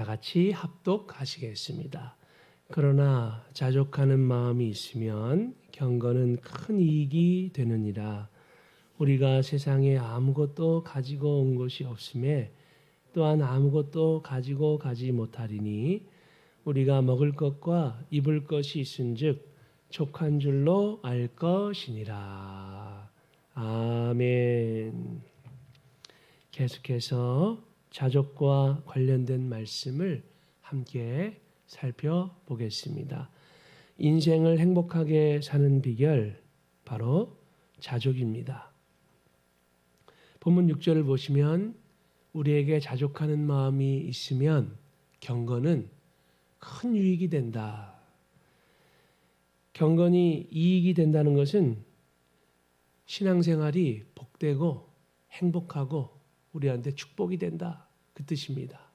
다 같이 합독하시겠습니다. 그러나 자족하는 마음이 있으면 경건은 큰 이익이 되느니라. 우리가 세상에 아무것도 가지고 온 것이 없음에 또한 아무것도 가지고 가지 못하리니 우리가 먹을 것과 입을 것이 있은즉 족한 줄로 알 것이니라. 아멘. 계속해서 자족과 관련된 말씀을 함께 살펴보겠습니다. 인생을 행복하게 사는 비결 바로 자족입니다. 본문 6절을 보시면 우리에게 자족하는 마음이 있으면 경건은 큰 유익이 된다. 경건이 이익이 된다는 것은 신앙생활이 복되고 행복하고 우리한테 축복이 된다. 그 뜻입니다.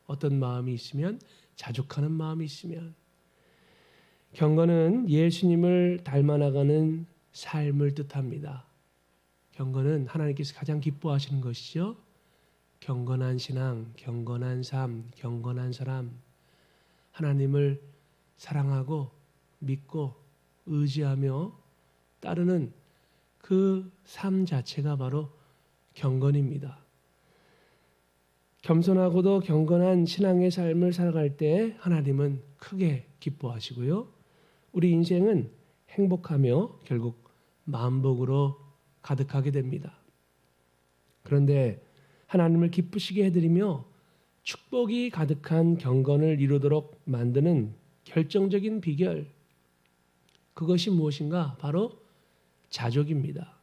어떤 마음이 있으면, 자족하는 마음이 있으면. 경건은 예수님을 닮아나가는 삶을 뜻합니다. 경건은 하나님께서 가장 기뻐하시는 것이죠. 경건한 신앙, 경건한 삶, 경건한 사람, 하나님을 사랑하고 믿고 의지하며 따르는 그 삶 자체가 바로 경건입니다. 겸손하고도 경건한 신앙의 삶을 살아갈 때 하나님은 크게 기뻐하시고요. 우리 인생은 행복하며 결국 만복으로 가득하게 됩니다. 그런데 하나님을 기쁘시게 해드리며 축복이 가득한 경건을 이루도록 만드는 결정적인 비결, 그것이 무엇인가? 바로 자족입니다.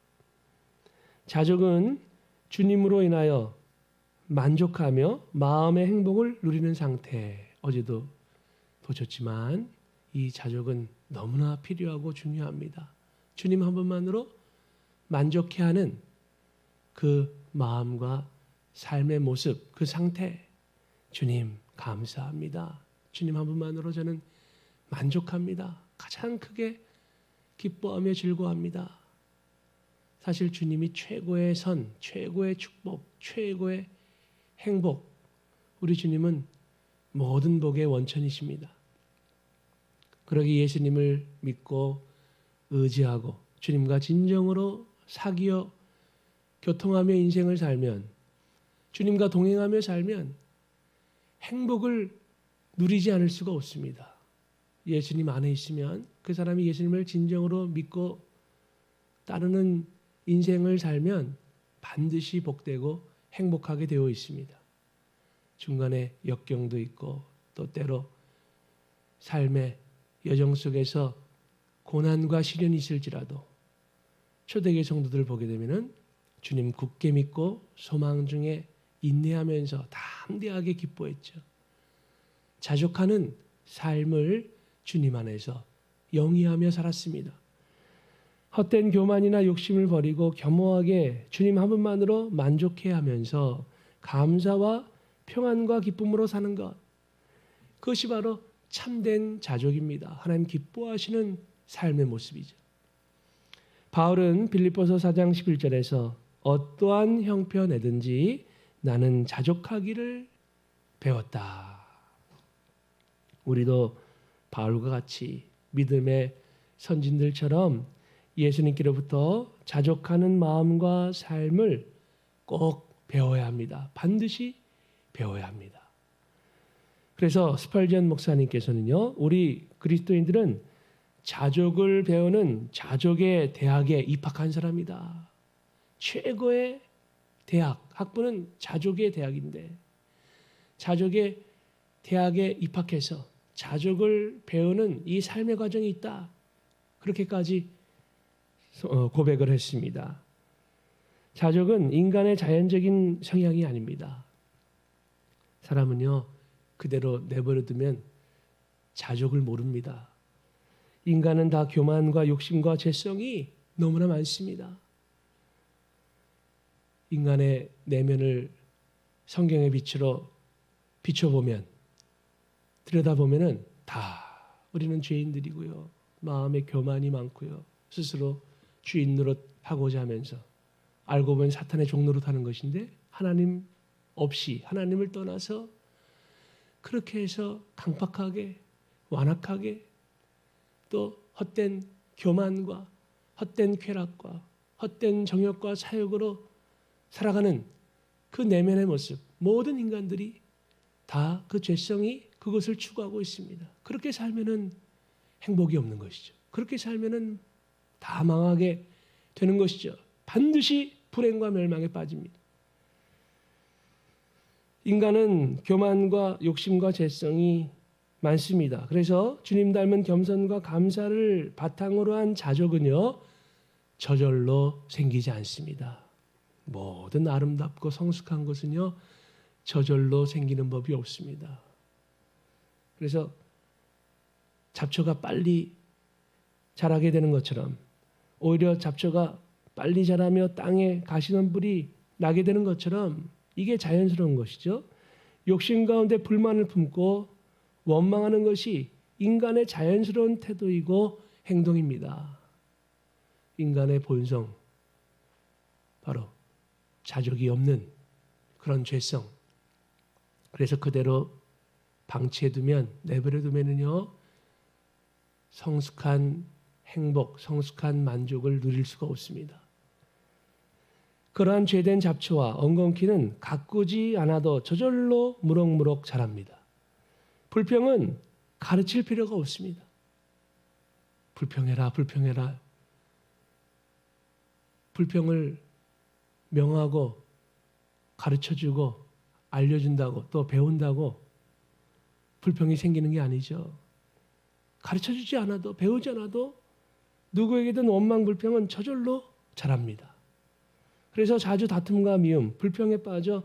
자족은 주님으로 인하여 만족하며 마음의 행복을 누리는 상태. 어제도 보셨지만 이 자족은 너무나 필요하고 중요합니다. 주님 한 분만으로 만족해하는 그 마음과 삶의 모습, 그 상태. 주님 감사합니다. 주님 한 분만으로 저는 만족합니다. 가장 크게 기뻐하며 즐거워합니다. 사실 주님이 최고의 선, 최고의 축복, 최고의 행복, 우리 주님은 모든 복의 원천이십니다. 그러기 예수님을 믿고 의지하고 주님과 진정으로 사귀어 교통하며 인생을 살면, 주님과 동행하며 살면 행복을 누리지 않을 수가 없습니다. 예수님 안에 있으면 그 사람이 예수님을 진정으로 믿고 따르는 인생을 살면 반드시 복되고 행복하게 되어 있습니다. 중간에 역경도 있고 또 때로 삶의 여정 속에서 고난과 시련이 있을지라도 초대교회 성도들을 보게 되면은 주님 굳게 믿고 소망 중에 인내하면서 담대하게 기뻐했죠. 자족하는 삶을 주님 안에서 영위하며 살았습니다. 헛된 교만이나 욕심을 버리고 겸허하게 주님 한 분만으로 만족해야 하면서 감사와 평안과 기쁨으로 사는 것, 그것이 바로 참된 자족입니다. 하나님 기뻐하시는 삶의 모습이죠. 바울은 빌립보서 4장 11절에서 어떠한 형편에든지 나는 자족하기를 배웠다. 우리도 바울과 같이 믿음의 선진들처럼 예수님께로부터 자족하는 마음과 삶을 꼭 배워야 합니다. 반드시 배워야 합니다. 그래서 스펄전 목사님께서는요, 우리 그리스도인들은 자족을 배우는 자족의 대학에 입학한 사람이다. 최고의 대학, 학부는 자족의 대학인데 자족의 대학에 입학해서 자족을 배우는 이 삶의 과정이 있다. 그렇게까지 고백을 했습니다. 자족은 인간의 자연적인 성향이 아닙니다. 사람은요, 그대로 내버려두면 자족을 모릅니다. 인간은 다 교만과 욕심과 죄성이 너무나 많습니다. 인간의 내면을 성경의 빛으로 비춰보면, 들여다보면은 다 우리는 죄인들이고요. 마음에 교만이 많고요. 스스로 주인 노릇하고자 하면서 알고 보면 사탄의 종 노릇하는 것인데 하나님 없이, 하나님을 떠나서 그렇게 해서 강팍하게 완악하게 또 헛된 교만과 헛된 쾌락과 헛된 정욕과 사욕으로 살아가는 그 내면의 모습, 모든 인간들이 다 그 죄성이 그것을 추구하고 있습니다. 그렇게 살면은 행복이 없는 것이죠. 그렇게 살면은 다 망하게 되는 것이죠. 반드시 불행과 멸망에 빠집니다. 인간은 교만과 욕심과 죄성이 많습니다. 그래서 주님 닮은 겸손과 감사를 바탕으로 한 자족은요, 저절로 생기지 않습니다. 모든 아름답고 성숙한 것은요, 저절로 생기는 법이 없습니다. 그래서 잡초가 빨리 자라게 되는 것처럼 오히려 잡초가 빨리 자라며 땅에 가시덤불이 나게 되는 것처럼 이게 자연스러운 것이죠. 욕심 가운데 불만을 품고 원망하는 것이 인간의 자연스러운 태도이고 행동입니다. 인간의 본성, 바로 자족이 없는 그런 죄성. 그래서 그대로 방치해두면, 내버려두면은요, 성숙한 행복, 성숙한 만족을 누릴 수가 없습니다. 그러한 죄된 잡초와 엉겅퀴는 가꾸지 않아도 저절로 무럭무럭 자랍니다. 불평은 가르칠 필요가 없습니다. 불평해라, 불평해라. 불평을 명하고 가르쳐주고 알려준다고 또 배운다고 불평이 생기는 게 아니죠. 가르쳐주지 않아도 배우지 않아도 누구에게든 원망 불평은 저절로 자랍니다. 그래서 자주 다툼과 미움, 불평에 빠져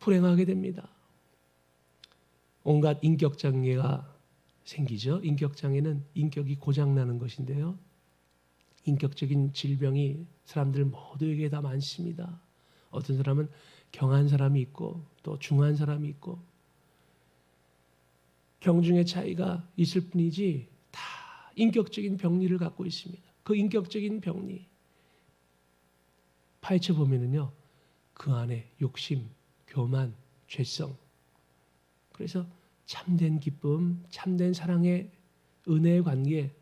불행하게 됩니다. 온갖 인격장애가 생기죠. 인격장애는 인격이 고장나는 것인데요. 인격적인 질병이 사람들 모두에게 다 많습니다. 어떤 사람은 경한 사람이 있고 또 중한 사람이 있고 경중의 차이가 있을 뿐이지 다 인격적인 병리를 갖고 있습니다. 그 인격적인 병리 파헤쳐 보면은요, 그 안에 욕심, 교만, 죄성. 그래서 참된 기쁨, 참된 사랑의 은혜의 관계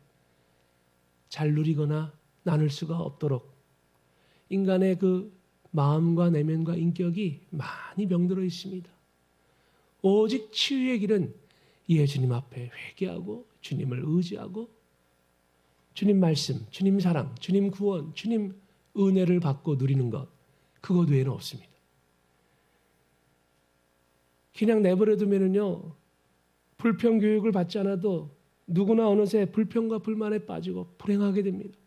잘 누리거나 나눌 수가 없도록 인간의 그 마음과 내면과 인격이 많이 병들어 있습니다. 오직 치유의 길은 예수님 앞에 회개하고 주님을 의지하고 주님 말씀, 주님 사랑, 주님 구원, 주님 은혜를 받고 누리는 것, 그것 외에는 없습니다. 그냥 내버려두면은요, 불평 교육을 받지 않아도 누구나 어느새 불평과 불만에 빠지고 불행하게 됩니다.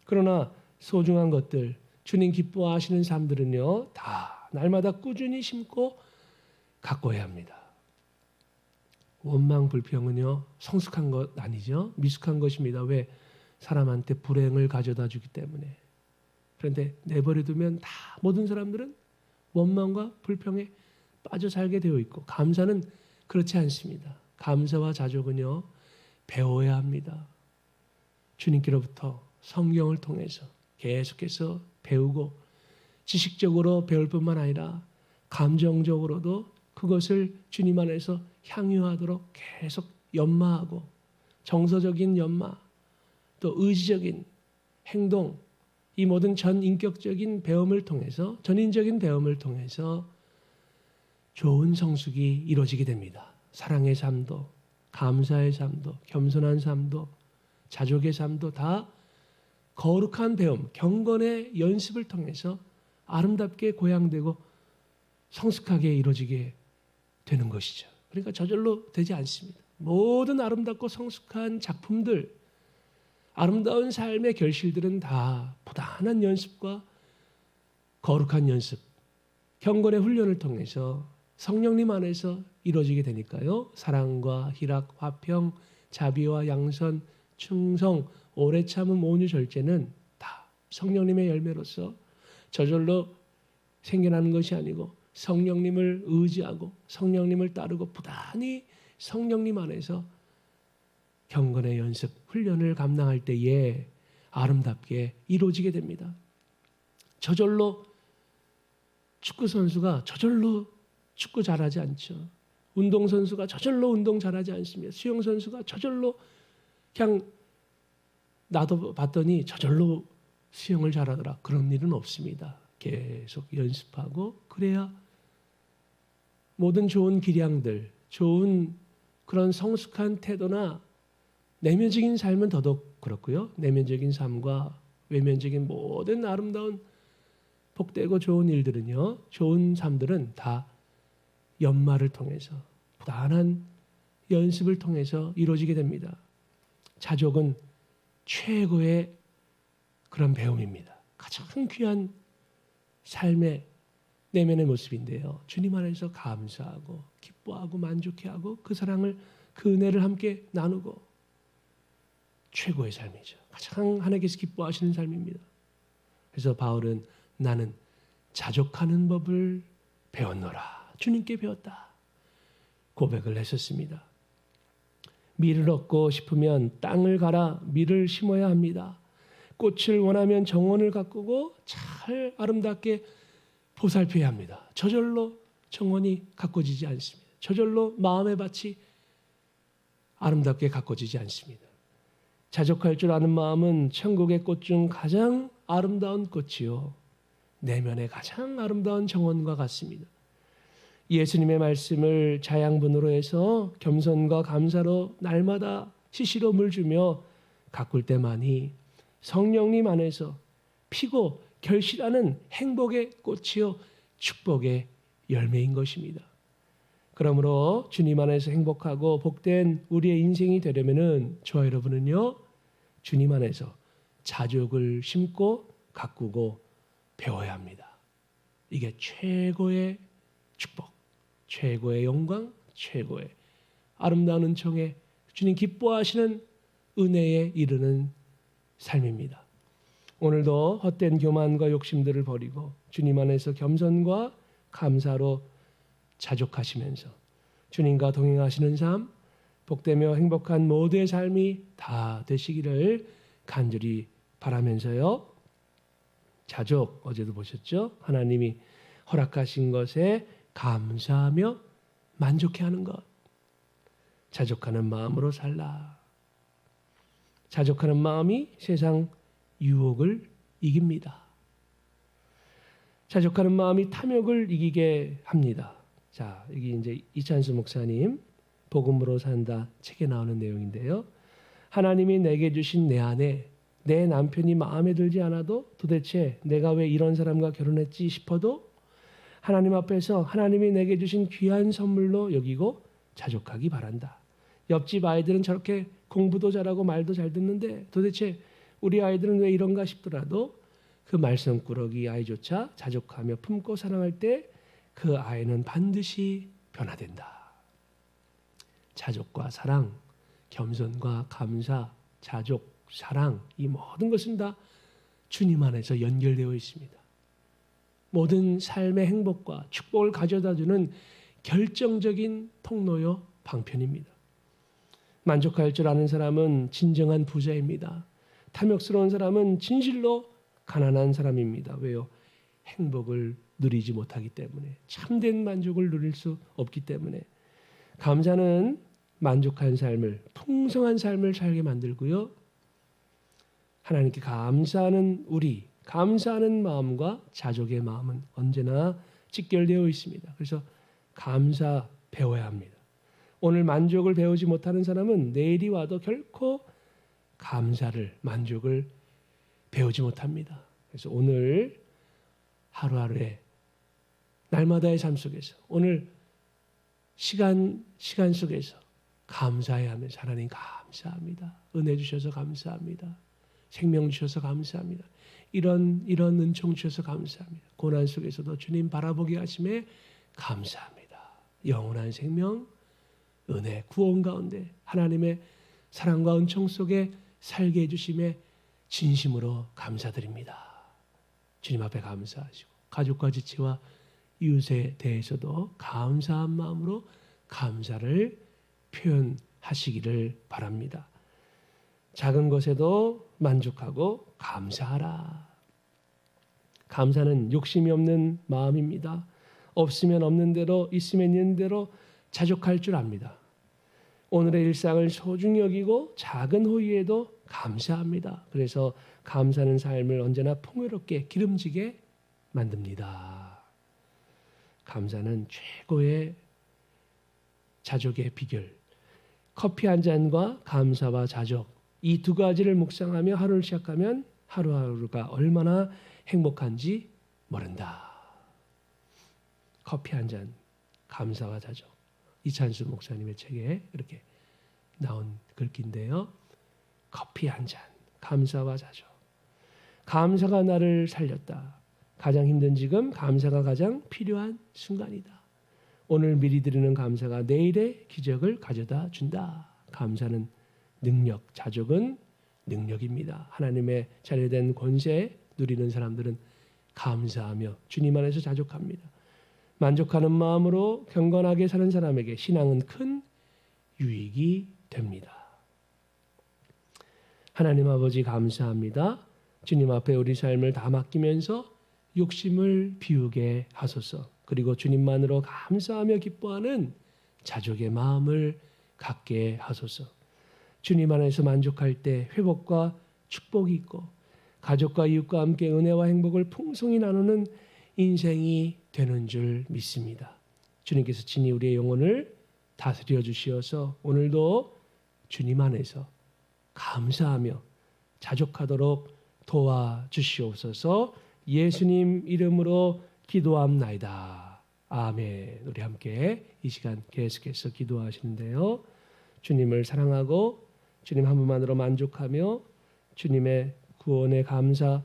그러나 소중한 것들, 주님 기뻐하시는 삶들은요, 다 날마다 꾸준히 심고 가꿔야 합니다. 원망 불평은요, 성숙한 것 아니죠. 미숙한 것입니다. 왜? 사람한테 불행을 가져다 주기 때문에. 그런데 내버려두면 다 모든 사람들은 원망과 불평에 빠져 살게 되어 있고, 감사는 그렇지 않습니다. 감사와 자족은요, 배워야 합니다. 주님께로부터 성경을 통해서 계속해서 배우고 지식적으로 배울 뿐만 아니라 감정적으로도 그것을 주님 안에서 향유하도록 계속 연마하고, 정서적인 연마, 또 의지적인 행동, 이 모든 전인격적인 배움을 통해서, 전인적인 배움을 통해서 좋은 성숙이 이루어지게 됩니다. 사랑의 삶도, 감사의 삶도, 겸손한 삶도, 자족의 삶도 다 거룩한 배움, 경건의 연습을 통해서 아름답게 고양되고 성숙하게 이루어지게 되는 것이죠. 그러니까 저절로 되지 않습니다. 모든 아름답고 성숙한 작품들, 아름다운 삶의 결실들은 다 부단한 연습과 거룩한 연습, 경건의 훈련을 통해서 성령님 안에서 이루어지게 되니까요. 사랑과 희락, 화평, 자비와 양선, 충성, 오래 참음, 온유, 절제는 다 성령님의 열매로서 저절로 생겨나는 것이 아니고 성령님을 의지하고 성령님을 따르고 부단히 성령님 안에서 경건의 연습, 훈련을 감당할 때에 아름답게 이루어지게 됩니다. 저절로 축구 선수가 저절로 축구 잘하지 않죠. 운동선수가 저절로 운동 잘하지 않습니다. 수영선수가 저절로 그냥 나도 봤더니 저절로 수영을 잘하더라. 그런 일은 없습니다. 계속 연습하고 그래야 모든 좋은 기량들, 좋은 그런 성숙한 태도나 내면적인 삶은 더더욱 그렇고요. 내면적인 삶과 외면적인 모든 아름다운 복되고 좋은 일들은요. 좋은 삶들은 다 연마를 통해서 부단한 연습을 통해서 이루어지게 됩니다. 자족은 최고의 그런 배움입니다. 가장 귀한 삶의 내면의 모습인데요. 주님 안에서 감사하고 기뻐하고 만족해하고 그 사랑을 그 은혜를 함께 나누고 최고의 삶이죠. 가장 하나님께서 기뻐하시는 삶입니다. 그래서 바울은 나는 자족하는 법을 배웠노라. 주님께 배웠다. 고백을 했었습니다. 밀을 얻고 싶으면 땅을 갈아 밀을 심어야 합니다. 꽃을 원하면 정원을 가꾸고 잘 아름답게 보살펴야 합니다. 저절로 정원이 가꿔지지 않습니다. 저절로 마음의 밭이 아름답게 가꿔지지 않습니다. 자족할 줄 아는 마음은 천국의 꽃 중 가장 아름다운 꽃이요. 내면의 가장 아름다운 정원과 같습니다. 예수님의 말씀을 자양분으로 해서 겸손과 감사로 날마다 시시로 물 주며 가꿀 때만이 성령님 안에서 피고 결실하는 행복의 꽃이요 축복의 열매인 것입니다. 그러므로 주님 안에서 행복하고 복된 우리의 인생이 되려면은 저와 여러분은요 주님 안에서 자족을 심고 가꾸고 배워야 합니다. 이게 최고의 축복, 최고의 영광, 최고의 아름다운 은총에 주님 기뻐하시는 은혜에 이르는 삶입니다. 오늘도 헛된 교만과 욕심들을 버리고 주님 안에서 겸손과 감사로 자족하시면서 주님과 동행하시는 삶, 복되며 행복한 모두의 삶이 다 되시기를 간절히 바라면서요. 자족, 어제도 보셨죠? 하나님이 허락하신 것에 감사하며 만족해하는 것. 자족하는 마음으로 살라. 자족하는 마음이 세상 유혹을 이깁니다. 자족하는 마음이 탐욕을 이기게 합니다. 자, 여기 이제 이찬수 목사님 복음으로 산다 책에 나오는 내용인데요. 하나님이 내게 주신 내 아내, 내 남편이 마음에 들지 않아도 도대체 내가 왜 이런 사람과 결혼했지 싶어도 하나님 앞에서 하나님이 내게 주신 귀한 선물로 여기고 자족하기 바란다. 옆집 아이들은 저렇게 공부도 잘하고 말도 잘 듣는데 도대체 우리 아이들은 왜 이런가 싶더라도 그 말썽꾸러기 아이조차 자족하며 품고 사랑할 때 그 아이는 반드시 변화된다. 자족과 사랑, 겸손과 감사, 자족, 사랑 이 모든 것은 다 주님 안에서 연결되어 있습니다. 모든 삶의 행복과 축복을 가져다주는 결정적인 통로요 방편입니다. 만족할 줄 아는 사람은 진정한 부자입니다. 탐욕스러운 사람은 진실로 가난한 사람입니다. 왜요? 행복을 누리지 못하기 때문에, 참된 만족을 누릴 수 없기 때문에. 감사는 만족한 삶을, 풍성한 삶을 살게 만들고요. 하나님께 감사하는 우리, 감사하는 마음과 자족의 마음은 언제나 직결되어 있습니다. 그래서 감사 배워야 합니다. 오늘 만족을 배우지 못하는 사람은 내일이 와도 결코 감사를, 만족을 배우지 못합니다. 그래서 오늘 하루하루의 날마다의 삶 속에서 오늘 시간 속에서 감사해야 하면서 하나님 감사합니다. 은혜 주셔서 감사합니다. 생명 주셔서 감사합니다. 이런 은총 주셔서 감사합니다. 고난 속에서도 주님 바라보게 하심에 감사합니다. 영원한 생명, 은혜, 구원 가운데 하나님의 사랑과 은총 속에 살게 해주심에 진심으로 감사드립니다. 주님 앞에 감사하시고 가족과 지체와 이웃에 대해서도 감사한 마음으로 감사를 표현하시기를 바랍니다. 작은 것에도 만족하고 감사하라. 감사는 욕심이 없는 마음입니다. 없으면 없는 대로, 있으면 있는 대로 자족할 줄 압니다. 오늘의 일상을 소중히 여기고 작은 호의에도 감사합니다. 그래서 감사하는 삶을 언제나 풍요롭게 기름지게 만듭니다. 감사는 최고의 자족의 비결. 커피 한 잔과 감사와 자족, 이 두 가지를 묵상하며 하루를 시작하면 하루하루가 얼마나 행복한지 모른다. 커피 한 잔, 감사와 자족. 이찬수 목사님의 책에 이렇게 나온 글귀인데요. 커피 한 잔, 감사와 자족. 감사가 나를 살렸다. 가장 힘든 지금 감사가 가장 필요한 순간이다. 오늘 미리 드리는 감사가 내일의 기적을 가져다 준다. 감사는 능력, 자족은 능력입니다. 하나님의 자녀된 권세 누리는 사람들은 감사하며 주님 안에서 자족합니다. 만족하는 마음으로 경건하게 사는 사람에게 신앙은 큰 유익이 됩니다. 하나님 아버지 감사합니다. 주님 앞에 우리 삶을 다 맡기면서 욕심을 비우게 하소서. 그리고 주님만으로 감사하며 기뻐하는 자족의 마음을 갖게 하소서. 주님 안에서 만족할 때 회복과 축복이 있고 가족과 이웃과 함께 은혜와 행복을 풍성히 나누는 인생이 되는 줄 믿습니다. 주님께서 친히 우리의 영혼을 다스려 주시어서 오늘도 주님 안에서 감사하며 자족하도록 도와주시옵소서. 예수님 이름으로 기도합나이다. 아멘. 우리 함께 이 시간 계속해서 기도하시는데요. 주님을 사랑하고 주님 한 분만으로 만족하며 주님의 구원의 감사,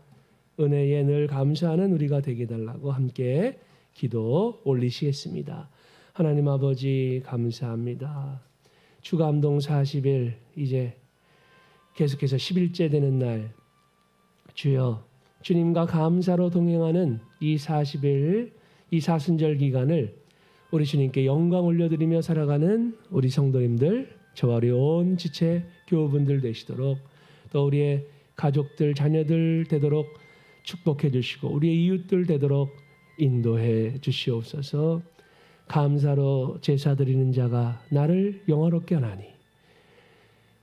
은혜에 늘 감사하는 우리가 되게 해달라고 함께 기도 올리시겠습니다. 하나님 아버지 감사합니다. 주감동 40일 이제 계속해서 10일째 되는 날 주여 주님과 감사로 동행하는 이 40일 이 사순절 기간을 우리 주님께 영광 올려드리며 살아가는 우리 성도님들 저와 우리 온 지체 교우분들 되시도록 또 우리의 가족들 자녀들 되도록 축복해 주시고 우리의 이웃들 되도록 인도해 주시옵소서. 감사로 제사 드리는 자가 나를 영화롭게 하나니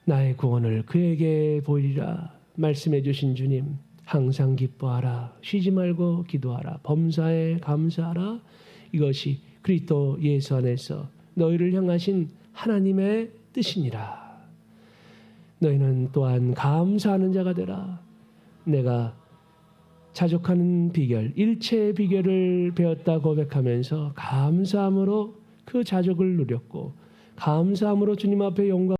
나의 구원을 그에게 보이리라 말씀해 주신 주님 항상 기뻐하라 쉬지 말고 기도하라 범사에 감사하라 이것이 그리스도 예수 안에서 너희를 향하신 하나님의 뜻이니라. 너희는 또한 감사하는 자가 되라. 내가 자족하는 비결 일체의 비결을 배웠다 고백하면서 감사함으로 그 자족을 누렸고 감사함으로 주님 앞에 영광